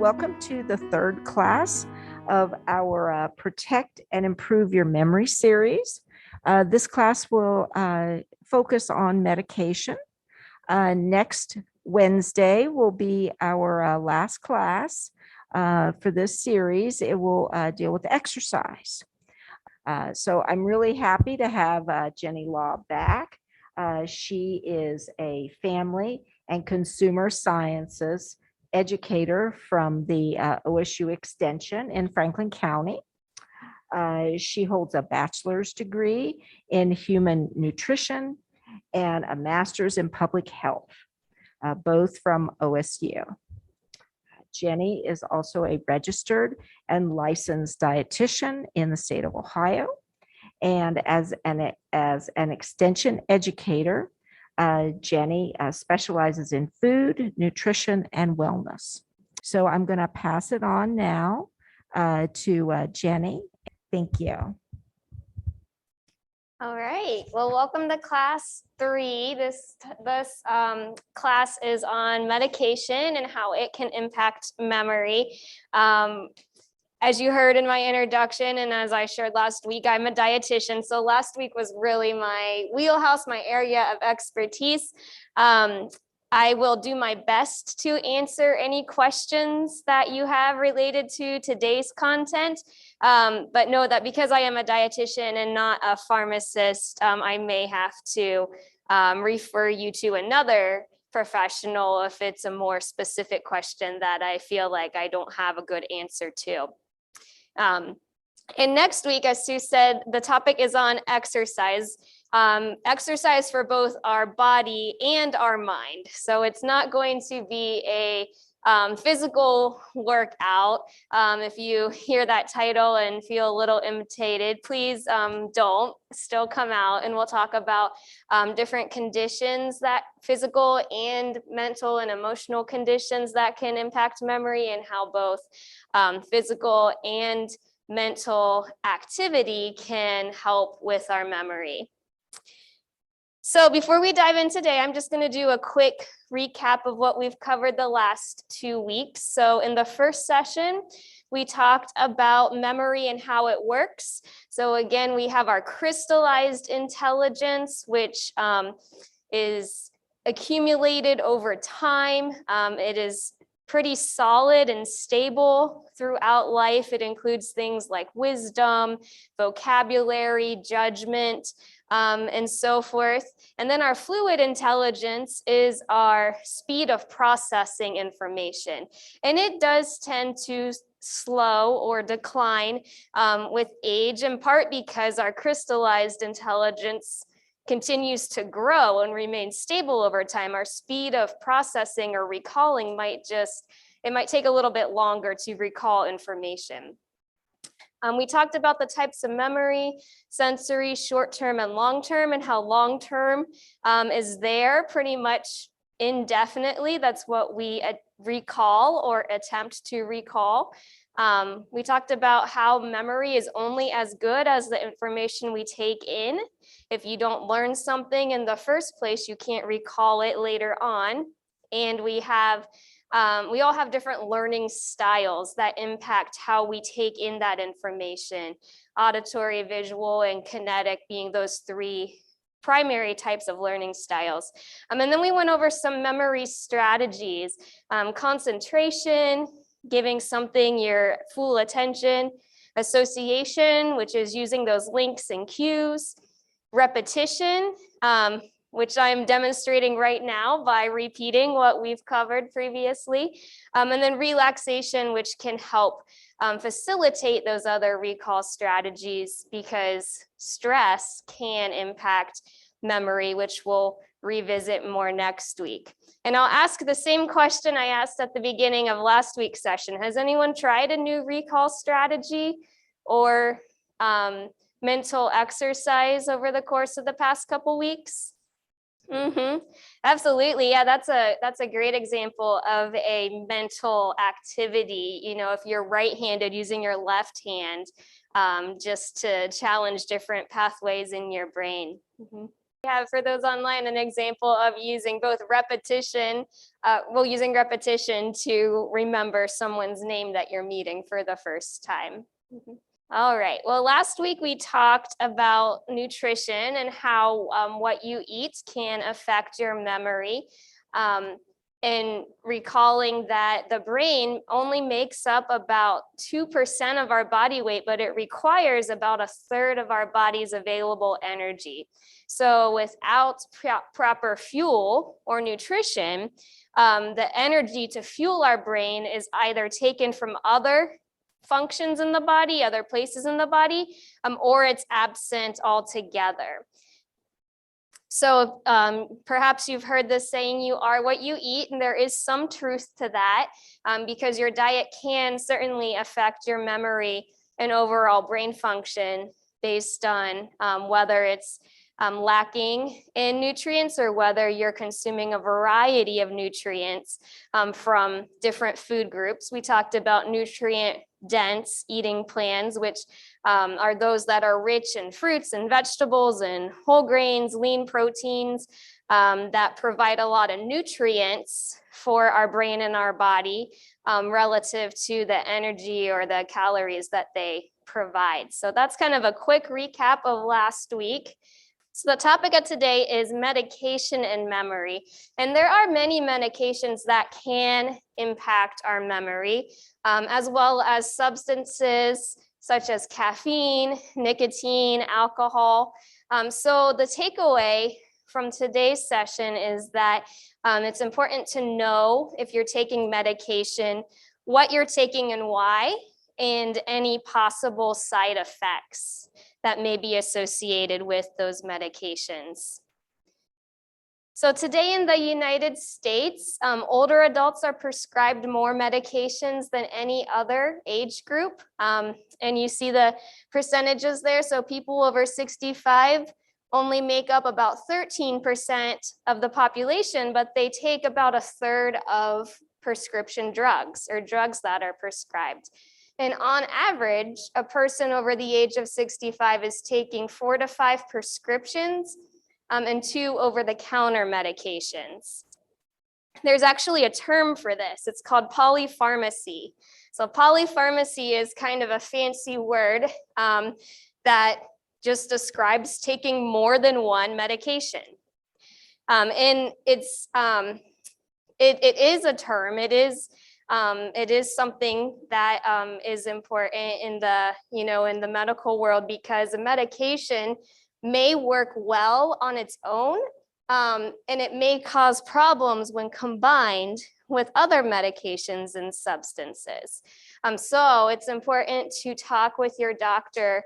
welcome to the third class of our Protect and Improve Your Memory series. This class will focus on medication. Next Wednesday will be our last class for this series. It will deal with exercise. So I'm really happy to have Jenny Lobb back. She is a family and consumer sciences educator from the OSU Extension in Franklin County. She holds a bachelor's degree in human nutrition and a master's in public health, both from OSU. Jenny is also a registered and licensed dietitian in the state of Ohio. And as an extension educator, Jenny specializes in food, nutrition, and wellness. So I'm going to pass it on now to Jenny. Thank you. All right. Well, welcome to class 3. This class is on medication and how it can impact memory. As you heard in my introduction, and as I shared last week, I'm a dietitian. So last week was really my wheelhouse, my area of expertise. I will do my best to answer any questions that you have related to today's content. But know that because I am a dietitian and not a pharmacist, I may have to refer you to another professional if it's a more specific question that I feel like I don't have a good answer to. And next week, as Sue said, the topic is on exercise. Exercise for both our body and our mind. So it's not going to be a physical workout. If you hear that title and feel a little imitated, please don't. Still come out, and we'll talk about different conditions, that physical and mental and emotional conditions that can impact memory, and how both physical and mental activity can help with our memory. So before we dive in today, I'm just going to do a quick recap of what we've covered the last 2 weeks. So in the first session, we talked about memory and how it works. So again, we have our crystallized intelligence, which is accumulated over time. It is pretty solid and stable throughout life. It includes things like wisdom, vocabulary, judgment, and so forth. And then our fluid intelligence is our speed of processing information. And it does tend to slow or decline with age, in part because our crystallized intelligence continues to grow and remain stable over time. Our speed of processing or recalling might take a little bit longer to recall information. We talked about the types of memory, sensory, short-term, and long-term, and how long-term is there pretty much indefinitely. That's what we recall or attempt to recall. We talked about how memory is only as good as the information we take in. If you don't learn something in the first place, you can't recall it later on. And we all have different learning styles that impact how we take in that information. Auditory, visual, and kinetic being those 3 primary types of learning styles. And then we went over some memory strategies, concentration, giving something your full attention, association, which is using those links and cues, repetition, which I'm demonstrating right now by repeating what we've covered previously, and then relaxation, which can help facilitate those other recall strategies, because stress can impact memory, which we'll revisit more next week. And I'll ask the same question I asked at the beginning of last week's session. Has anyone tried a new recall strategy or mental exercise over the course of the past couple weeks? Absolutely. Yeah, that's a great example of a mental activity. You know, if you're right-handed, using your left hand just to challenge different pathways in your brain. We have for those online an example of using both repetition, using repetition to remember someone's name that you're meeting for the first time. All right, well, last week we talked about nutrition and how what you eat can affect your memory. And recalling that the brain only makes up about 2% of our body weight, but it requires about 1/3 of our body's available energy. So without proper fuel or nutrition, the energy to fuel our brain is either taken from other functions in the body, other places in the body, or it's absent altogether. So perhaps you've heard this saying, you are what you eat, and there is some truth to that, because your diet can certainly affect your memory and overall brain function based on whether it's lacking in nutrients or whether you're consuming a variety of nutrients from different food groups. We talked about nutrient-dense eating plans, which are those that are rich in fruits and vegetables and whole grains, lean proteins that provide a lot of nutrients for our brain and our body relative to the energy or the calories that they provide. So that's kind of a quick recap of last week. So the topic of today is medication and memory. And there are many medications that can impact our memory, as well as substances such as caffeine, nicotine, alcohol. So the takeaway from today's session is that it's important to know if you're taking medication, what you're taking and why, and any possible side effects that may be associated with those medications. So today in the United States, older adults are prescribed more medications than any other age group. And you see the percentages there. So people over 65 only make up about 13% of the population, but they take about 1/3 of prescription drugs or drugs that are prescribed. And on average, a person over the age of 65 is taking 4 to 5 prescriptions and 2 over-the-counter medications. There's actually a term for this. It's called polypharmacy. So polypharmacy is kind of a fancy word that just describes taking more than one medication. And it is a term. It is something that is important in the medical world, because a medication may work well on its own, and it may cause problems when combined with other medications and substances. So it's important to talk with your doctor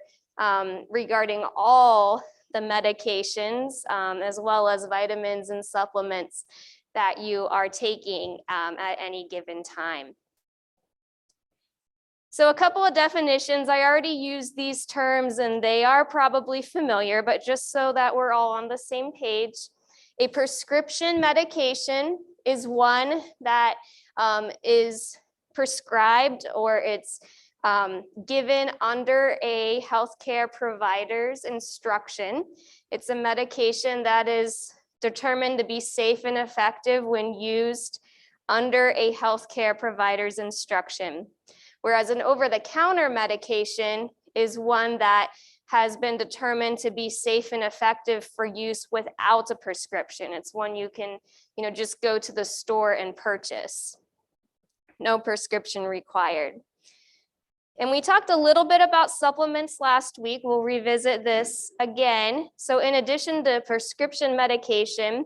regarding all the medications, as well as vitamins and supplements that you are taking at any given time. So a couple of definitions. I already used these terms and they are probably familiar, but just so that we're all on the same page, a prescription medication is one that is prescribed or it's given under a healthcare provider's instruction. It's a medication that is determined to be safe and effective when used under a healthcare provider's instruction. Whereas an over-the-counter medication is one that has been determined to be safe and effective for use without a prescription. It's one you can, just go to the store and purchase. No prescription required. And we talked a little bit about supplements last week. We'll revisit this again. So in addition to prescription medication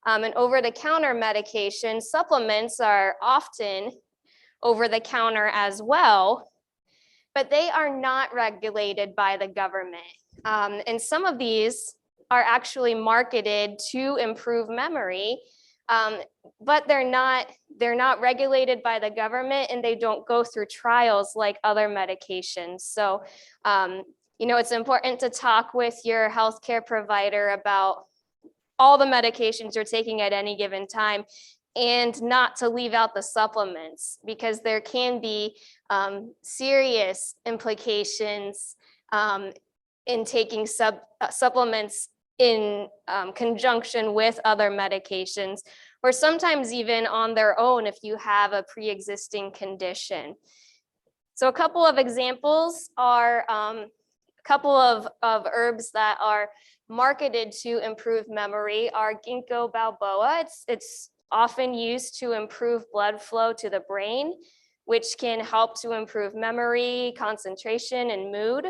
and over-the-counter medication, supplements are often over-the-counter as well, but they are not regulated by the government. And some of these are actually marketed to improve memory, but they're not regulated by the government, and they don't go through trials like other medications. So, it's important to talk with your healthcare provider about all the medications you're taking at any given time, and not to leave out the supplements, because there can be serious implications in taking supplements in conjunction with other medications, or sometimes even on their own if you have a pre-existing condition. So a couple of examples are a couple of herbs that are marketed to improve memory are ginkgo biloba. It's often used to improve blood flow to the brain, which can help to improve memory, concentration, and mood.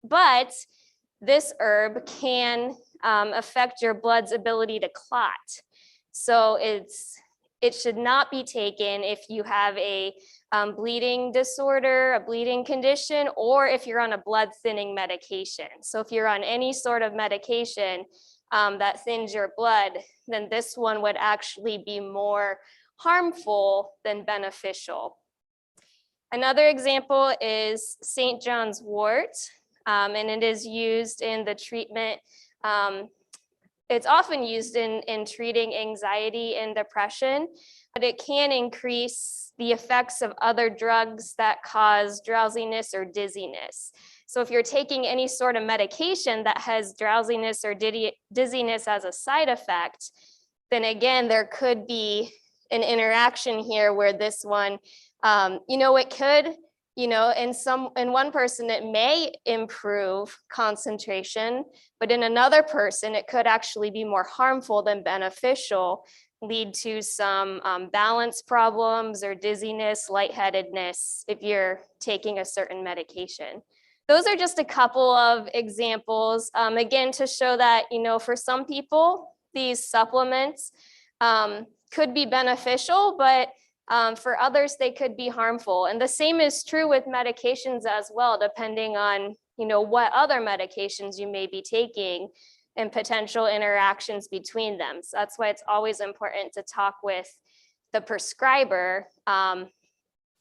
But this herb can affect your blood's ability to clot. So it should not be taken if you have a bleeding disorder, a bleeding condition, or if you're on a blood thinning medication. So if you're on any sort of medication that thins your blood, then this one would actually be more harmful than beneficial. Another example is St. John's wort, and it is used in the treatment. It's often used in treating anxiety and depression, but it can increase the effects of other drugs that cause drowsiness or dizziness. So if you're taking any sort of medication that has drowsiness or dizziness as a side effect, then again, there could be an interaction here where this one, it could, in one person, it may improve concentration, but in another person, it could actually be more harmful than beneficial, lead to some balance problems or dizziness, lightheadedness if you're taking a certain medication. Those are just a couple of examples, again, to show that, for some people, these supplements could be beneficial, but for others, they could be harmful. And the same is true with medications as well, depending on, what other medications you may be taking and potential interactions between them. So that's why it's always important to talk with the prescriber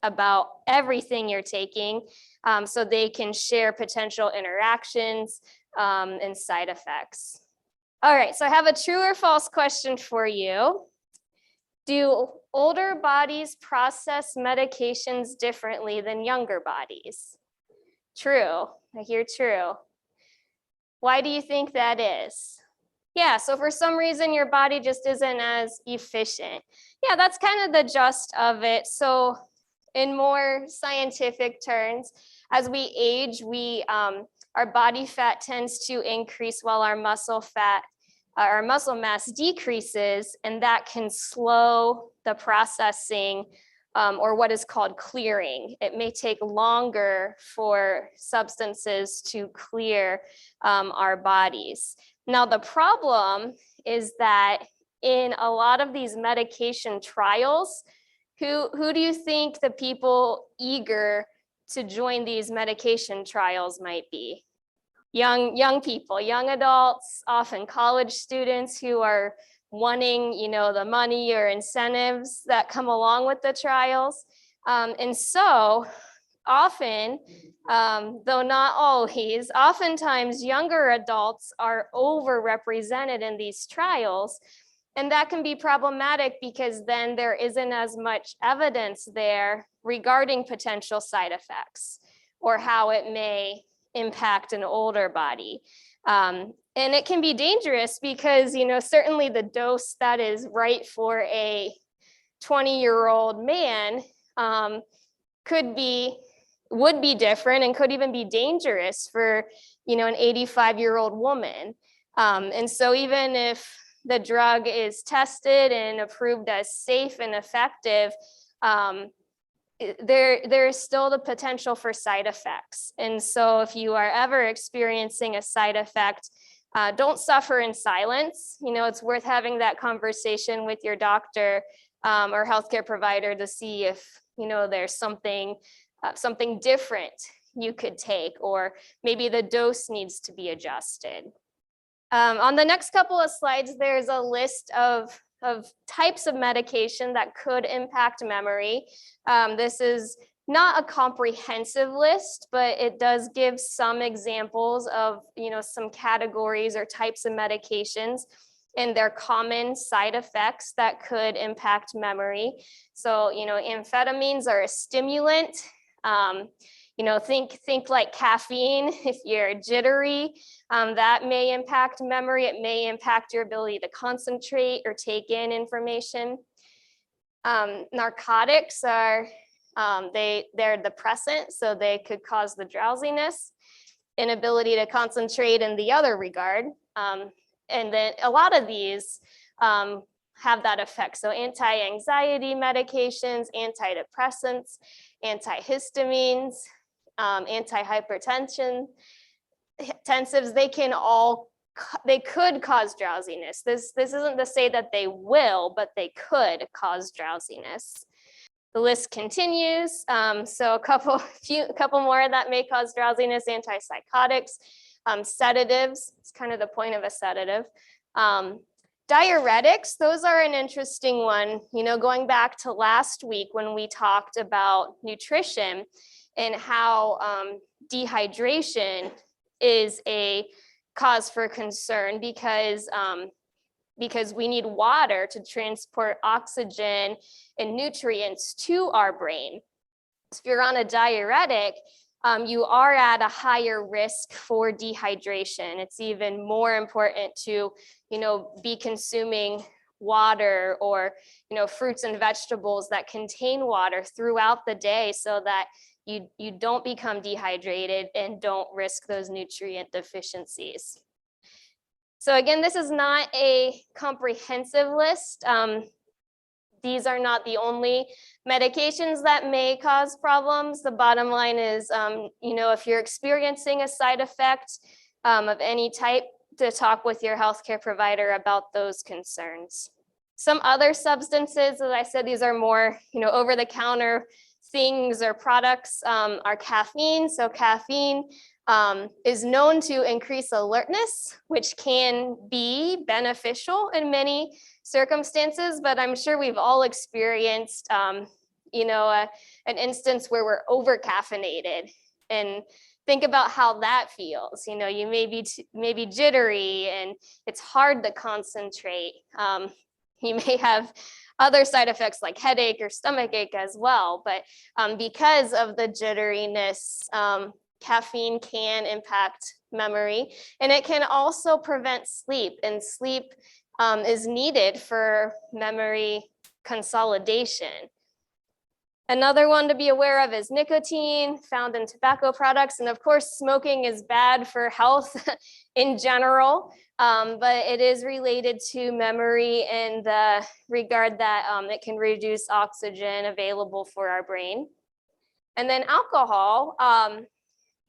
about everything you're taking so they can share potential interactions and side effects. All right, so I have a true or false question for you. Do older bodies process medications differently than younger bodies? True, I hear true. Why do you think that is? Yeah, so for some reason your body just isn't as efficient. Yeah, that's kind of the gist of it. So in more scientific terms, as we age, our body fat tends to increase while our muscle mass decreases, and that can slow the processing or what is called clearing. It may take longer for substances to clear our bodies. Now, the problem is that in a lot of these medication trials, who do you think the people eager to join these medication trials might be? Young people, young adults, often college students who are wanting, the money or incentives that come along with the trials. And so often, though not always, oftentimes younger adults are overrepresented in these trials. And that can be problematic because then there isn't as much evidence there regarding potential side effects or how it may impact an older body. And it can be dangerous because, certainly the dose that is right for a 20-year-old man would be different and could even be dangerous for, an 85-year-old woman. And so even if the drug is tested and approved as safe and effective, there is still the potential for side effects. And so if you are ever experiencing a side effect, don't suffer in silence. It's worth having that conversation with your doctor or healthcare provider to see if, there's something different you could take, or maybe the dose needs to be adjusted. On the next couple of slides, there's a list of types of medication that could impact memory. This is not a comprehensive list, but it does give some examples of, some categories or types of medications and their common side effects that could impact memory. So, amphetamines are a stimulant. think like caffeine. If you're jittery, that may impact memory. It may impact your ability to concentrate or take in information. Narcotics are, they're depressant, so they could cause the drowsiness, inability to concentrate in the other regard. And then a lot of these have that effect. So anti-anxiety medications, antidepressants, antihistamines, antihypertensives, they could cause drowsiness. This isn't to say that they will, but they could cause drowsiness. The list continues. So a couple more that may cause drowsiness: antipsychotics, sedatives. It's kind of the point of a sedative. Diuretics, those are an interesting one. Going back to last week when we talked about nutrition and how dehydration is a cause for concern because we need water to transport oxygen and nutrients to our brain. So if you're on a diuretic, you are at a higher risk for dehydration. It's even more important to, be consuming water or, fruits and vegetables that contain water throughout the day so that you don't become dehydrated and don't risk those nutrient deficiencies. So again, this is not a comprehensive list. These are not the only medications that may cause problems. The bottom line is, if you're experiencing a side effect of any type, to talk with your healthcare provider about those concerns. Some other substances, as I said, these are more, over-the-counter things or products, are caffeine. So caffeine is known to increase alertness, which can be beneficial in many circumstances, but I'm sure we've all experienced, an instance where we're over caffeinated, and think about how that feels. You may be jittery and it's hard to concentrate. You may have other side effects like headache or stomach ache as well, but because of the jitteriness, caffeine can impact memory, and it can also prevent sleep, and sleep is needed for memory consolidation. Another one to be aware of is nicotine, found in tobacco products. And of course, smoking is bad for health in general, but it is related to memory in the regard that it can reduce oxygen available for our brain. And then alcohol.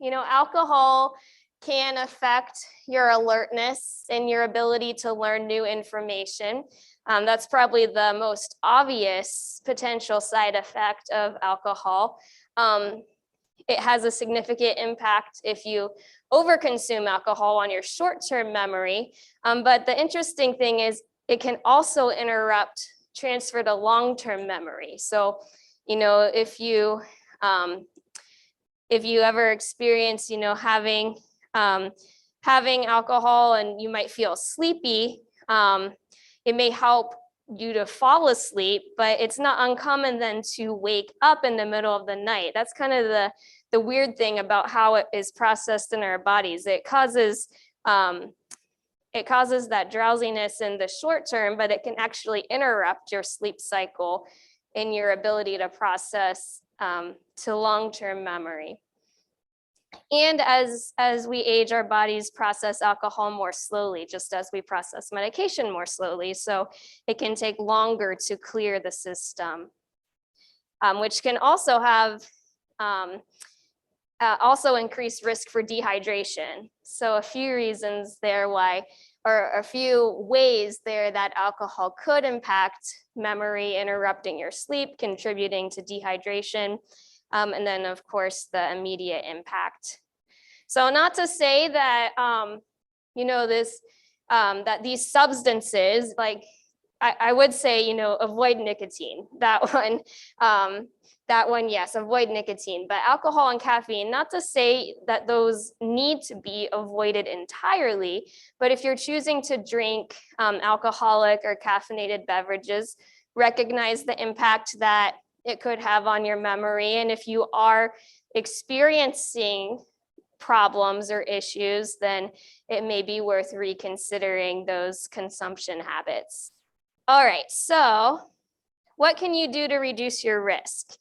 Alcohol can affect your alertness and your ability to learn new information. That's probably the most obvious potential side effect of alcohol. It has a significant impact if you overconsume alcohol on your short-term memory. But the interesting thing is it can also interrupt transfer to long-term memory. So, if you ever experience, having alcohol and you might feel sleepy, it may help you to fall asleep, but it's not uncommon then to wake up in the middle of the night. That's kind of the weird thing about how it is processed in our bodies. It causes that drowsiness in the short term, but it can actually interrupt your sleep cycle and your ability to process to long-term memory. And as we age, our bodies process alcohol more slowly, just as we process medication more slowly. So it can take longer to clear the system, which can also have also increased risk for dehydration. So a few reasons there why, or a few ways there that alcohol could impact memory, interrupting your sleep, contributing to dehydration. And then, of course, the immediate impact. So not to say that, that these substances, like I would say, avoid nicotine. That one, yes, avoid nicotine. But alcohol and caffeine, not to say that those need to be avoided entirely, but if you're choosing to drink alcoholic or caffeinated beverages, recognize the impact that it could have on your memory. And if you are experiencing problems or issues, then it may be worth reconsidering those consumption habits. All right, so what can you do to reduce your risk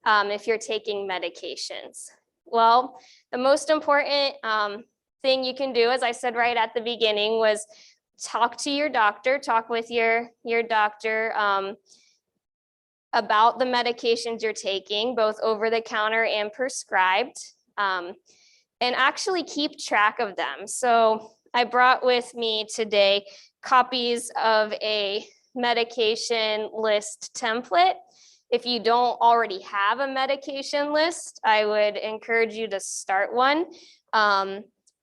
if you're taking medications? Well, the most important thing you can do, as I said right at the beginning, was talk to your doctor, talk with your doctor about the medications you're taking, both over the counter and prescribed, and actually keep track of them. So I brought with me today copies of a medication list template. If you don't already have a medication list, I would encourage you to start one.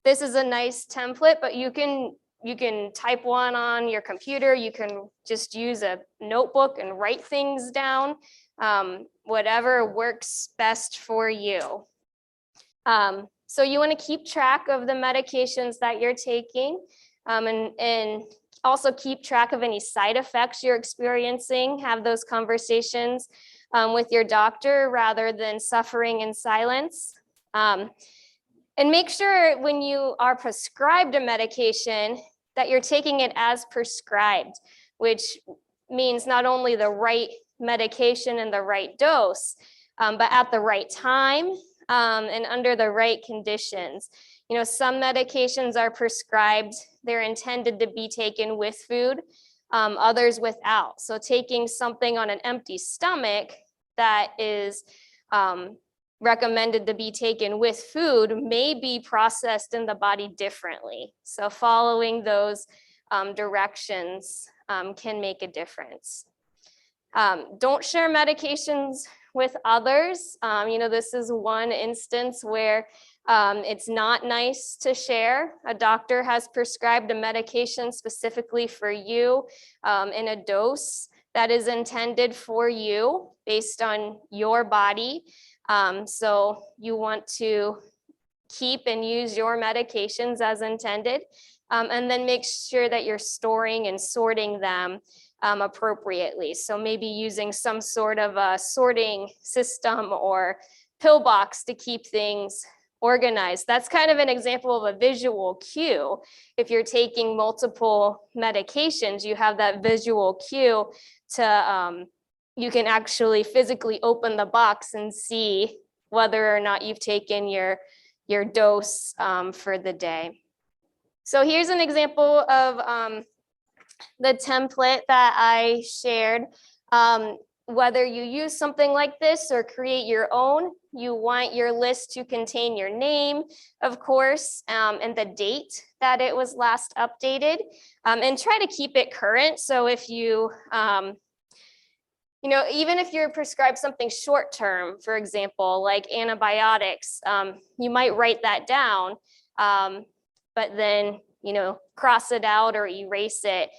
This is a nice template, but you can type one on your computer. You can just use a notebook and write things down, whatever works best for you. So you want to keep track of the medications that you're taking, and also keep track of any side effects you're experiencing. Have those conversations with your doctor rather than suffering in silence. And make sure when you are prescribed a medication that you're taking it as prescribed, which means not only the right medication and the right dose, but at the right time and under the right conditions. You know, some medications are prescribed, they're intended to be taken with food, others without. So taking something on an empty stomach that is recommended to be taken with food may be processed in the body differently. So following those directions can make a difference. Don't share medications with others. You know, this is one instance where it's not nice to share. A doctor has prescribed a medication specifically for you in a dose that is intended for you based on your body. So you want to keep and use your medications as intended, and then make sure that you're storing and sorting them appropriately. So maybe using some sort of a sorting system or pillbox to keep things organized. That's kind of an example of a visual cue. If you're taking multiple medications, you have that visual cue to you can actually physically open the box and see whether or not you've taken your dose for the day. So here's an example of the template that I shared. Whether you use something like this or create your own, you want your list to contain your name, of course, and the date that it was last updated, and try to keep it current. So if you, you know, even if you're prescribed something short-term, for example, like antibiotics, you might write that down, but then, you know, cross it out or erase it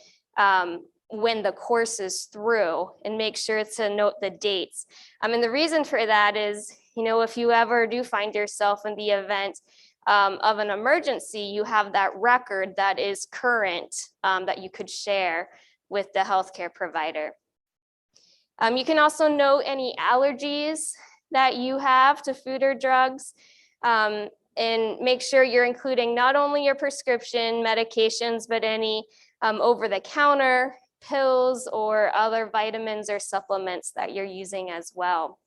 when the course is through, and make sure to note the dates. And the reason for that is, you know, if you ever do find yourself in the event of an emergency, you have that record that is current that you could share with the healthcare provider. You can also note any allergies that you have to food or drugs, and make sure you're including not only your prescription medications, but any over-the-counter pills or other vitamins or supplements that you're using as well.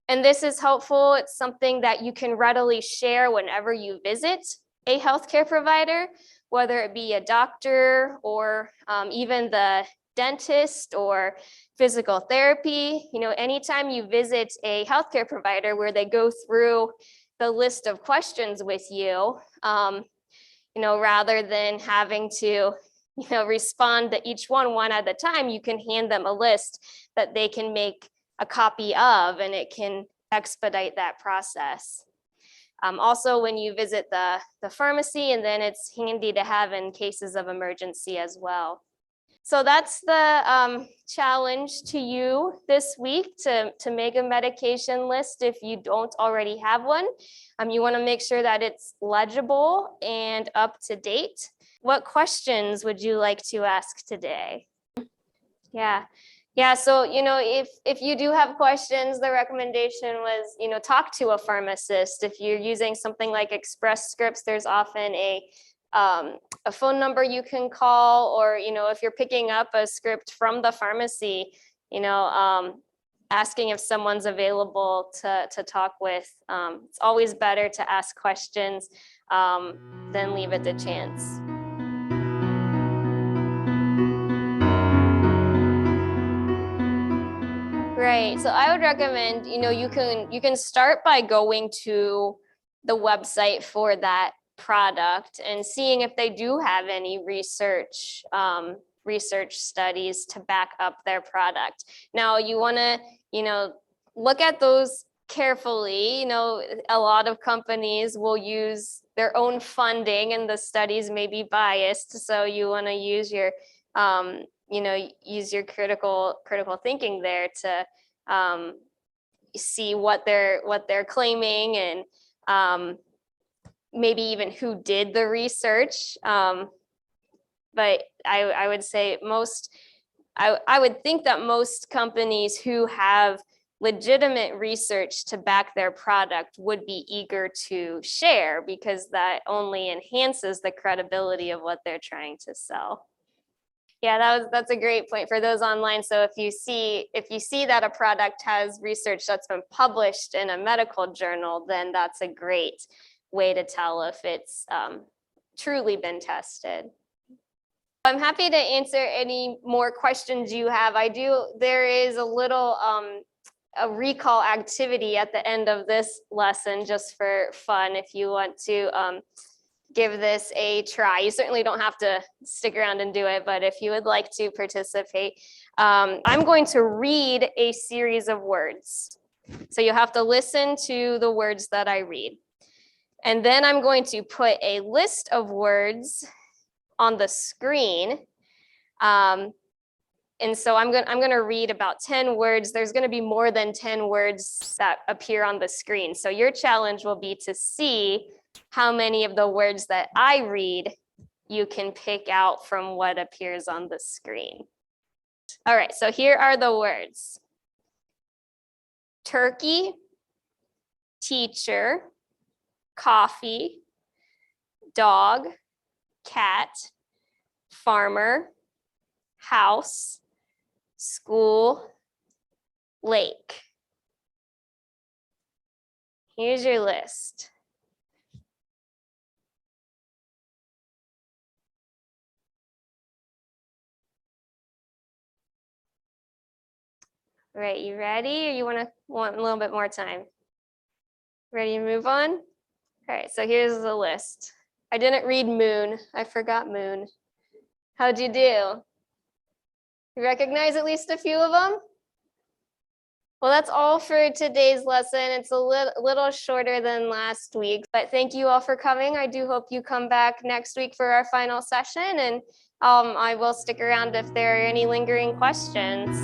And this is helpful. It's something that you can readily share whenever you visit a healthcare provider, whether it be a doctor or even the dentist or physical therapy. You know, anytime you visit a healthcare provider where they go through the list of questions with you, you know, rather than having to, you know, respond to each one at a time, you can hand them a list that they can make a copy of, and it can expedite that process. Also, when you visit the pharmacy, and then it's handy to have in cases of emergency as well. So that's the challenge to you this week, to make a medication list if you don't already have one. You want to make sure that it's legible and up to date. What questions would you like to ask today? Yeah, Yeah, so, if you do have questions, the recommendation was, talk to a pharmacist. If you're using something like Express Scripts, there's often a phone number you can call, or, if you're picking up a script from the pharmacy, asking if someone's available to talk with. It's always better to ask questions than leave it to chance. Right. So I would recommend, you can start by going to the website for that product and seeing if they do have any research studies to back up their product. Now you want to, look at those carefully. A lot of companies will use their own funding and the studies may be biased. So you want to use your use your critical thinking there to see what they're claiming, and maybe even who did the research. But I would say I would think that most companies who have legitimate research to back their product would be eager to share, because that only enhances the credibility of what they're trying to sell. Yeah, that's a great point for those online. So if you see that a product has research that's been published in a medical journal, then that's a great way to tell if it's truly been tested. I'm happy to answer any more questions you have. There is a little a recall activity at the end of this lesson, just for fun, if you want to give this a try. You certainly don't have to stick around and do it, but if you would like to participate, I'm going to read a series of words. So you have to listen to the words that I read. And then I'm going to put a list of words on the screen. And so I'm going to read about 10 words. There's going to be more than 10 words that appear on the screen. So your challenge will be to see how many of the words that I read you can pick out from what appears on the screen. All right, so here are the words: turkey, teacher, coffee, dog, cat, farmer, house, school, lake. Here's your list. All right, you ready, or you want a little bit more time? Ready to move on? All right, so here's the list. I didn't read moon. I forgot moon. How'd you do? You recognize at least a few of them? Well, that's all for today's lesson. It's a little shorter than last week, but thank you all for coming. I do hope you come back next week for our final session, and I will stick around if there are any lingering questions.